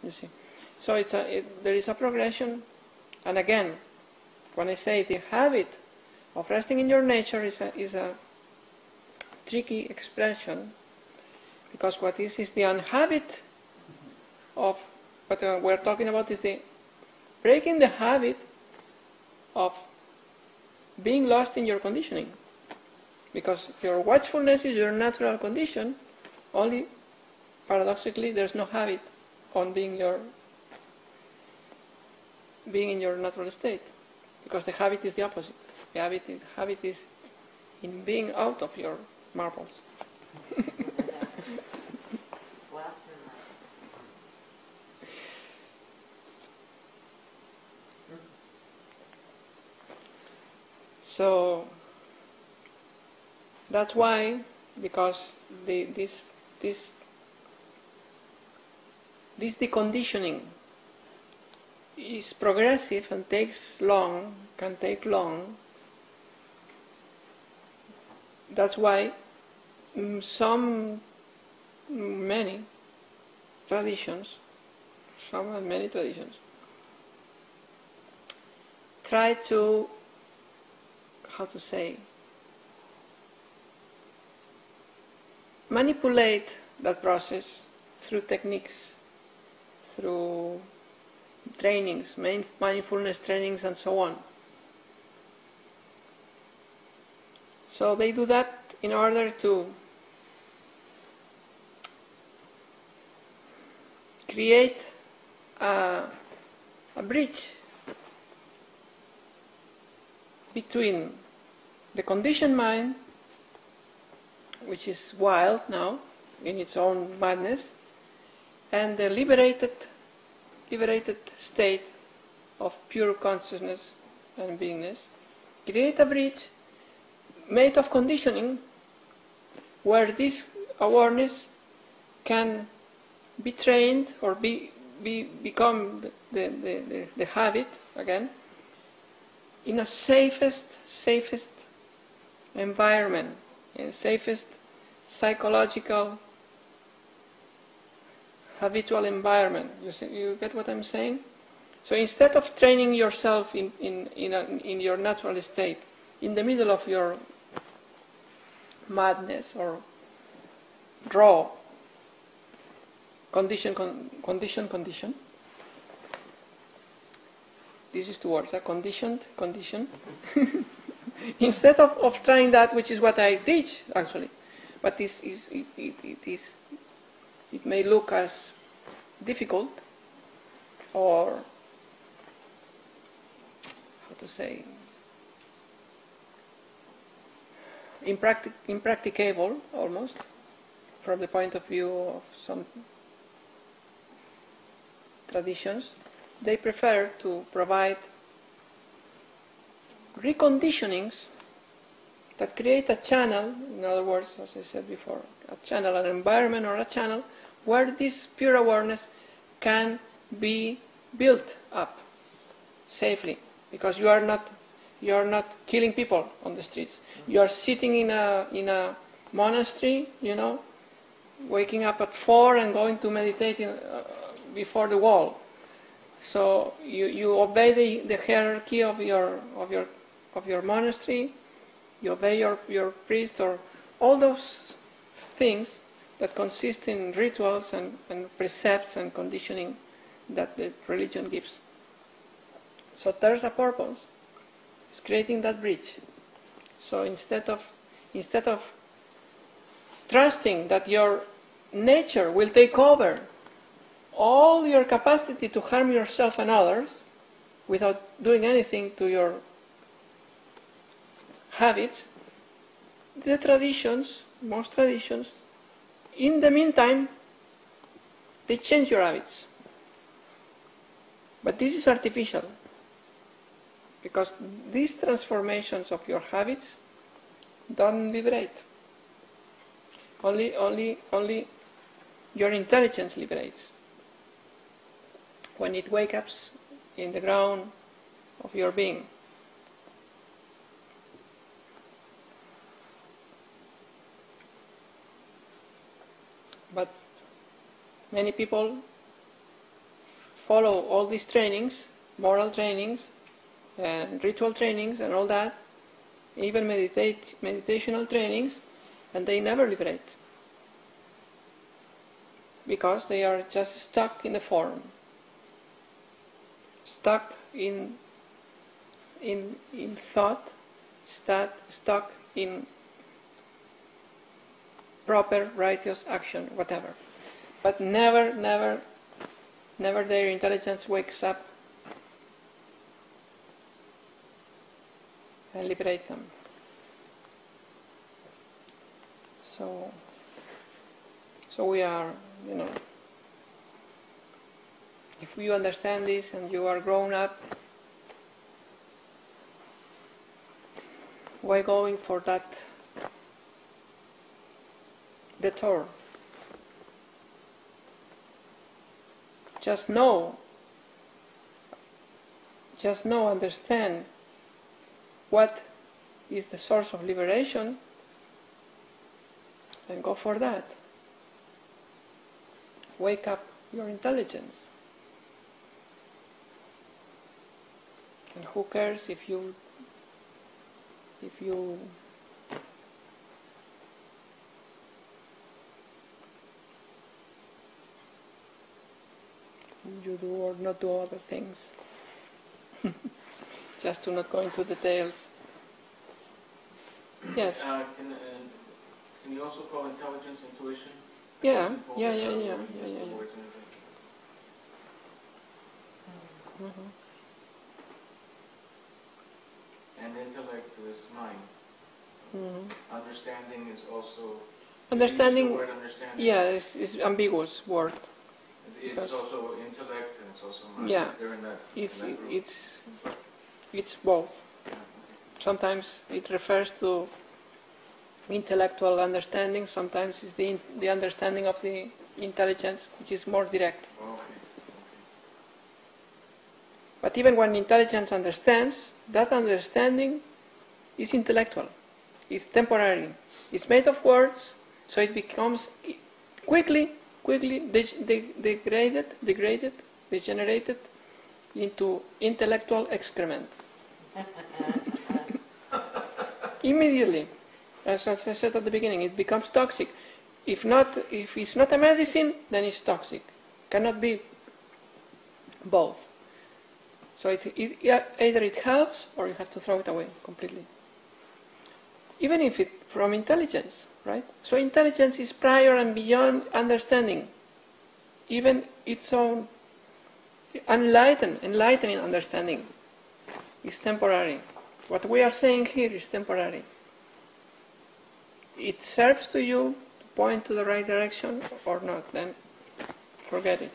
You see, so there is a progression, and again, when I say the habit of resting in your nature is a tricky expression, because what is the unhabit of what we're talking about is the breaking the habit of being lost in your conditioning, because your watchfulness is your natural condition. Only paradoxically, there's no habit on being in your natural state, because the habit is the opposite. The habit is in being out of your marbles. So that's why, because this deconditioning is progressive and can take long. That's why many traditions try to, manipulate that process through techniques, through trainings, mindfulness trainings and so on. So they do that in order to create a bridge between the conditioned mind, which is wild now in its own madness, and the liberated state of pure consciousness and beingness. Create a bridge made of conditioning, where this awareness can be trained or become the habit again, in a safest environment, in the safest psychological habitual environment. You get what I'm saying? So instead of training yourself in your natural state, in the middle of your madness or raw condition, this is two words, condition. Instead of trying that, which is what I teach actually, but it may look as difficult, or impracticable almost, from the point of view of some traditions. They prefer to provide reconditionings that create a channel, in other words, as I said before, a channel, an environment or a channel where this pure awareness can be built up safely, because you are not killing people on the streets. You are sitting in a monastery, waking up at 4 and going to meditate before the wall. So you obey the hierarchy of your monastery. You obey your priest, or all those things that consist in rituals and precepts and conditioning that the religion gives. So there's a purpose. It's creating that bridge. So instead of trusting that your nature will take over all your capacity to harm yourself and others without doing anything to your habits, most traditions, in the meantime, they change your habits. But this is artificial, because these transformations of your habits don't liberate. Only your intelligence liberates. When it wakes up in the ground of your being. But many people follow all these trainings, moral trainings, and ritual trainings and all that, even meditational trainings, and they never liberate. Because they are just stuck in the form, stuck in thought, stuck in proper, righteous action, whatever. But never their intelligence wakes up and liberates them. So we are, if you understand this and you are grown up, why going for that detour? Just know, understand what is the source of liberation, and go for that. Wake up your intelligence. And who cares if you do or not do other things. Just to not go into details. Yes. Can you also call intelligence intuition? Yeah. Mm-hmm. And intellect is mind. Mm-hmm. Understanding is also... Understanding, the word understanding. Yeah, it's ambiguous word. It's also intellect and it's also mind. Yeah, They're in that it's both. Yeah, okay. Sometimes it refers to intellectual understanding, sometimes it's the understanding of the intelligence, which is more direct. Okay. But even when intelligence understands, that understanding is intellectual, it's temporary, it's made of words, so it becomes quickly degenerated into intellectual excrement. Immediately, as I said at the beginning, it becomes toxic. If it's not a medicine, then it's toxic. Cannot be both. So either it helps or you have to throw it away completely. Even if it from intelligence, right? So intelligence is prior and beyond understanding. Even its own enlightening understanding is temporary. What we are saying here is temporary. It serves to you to point to the right direction or not, then forget it.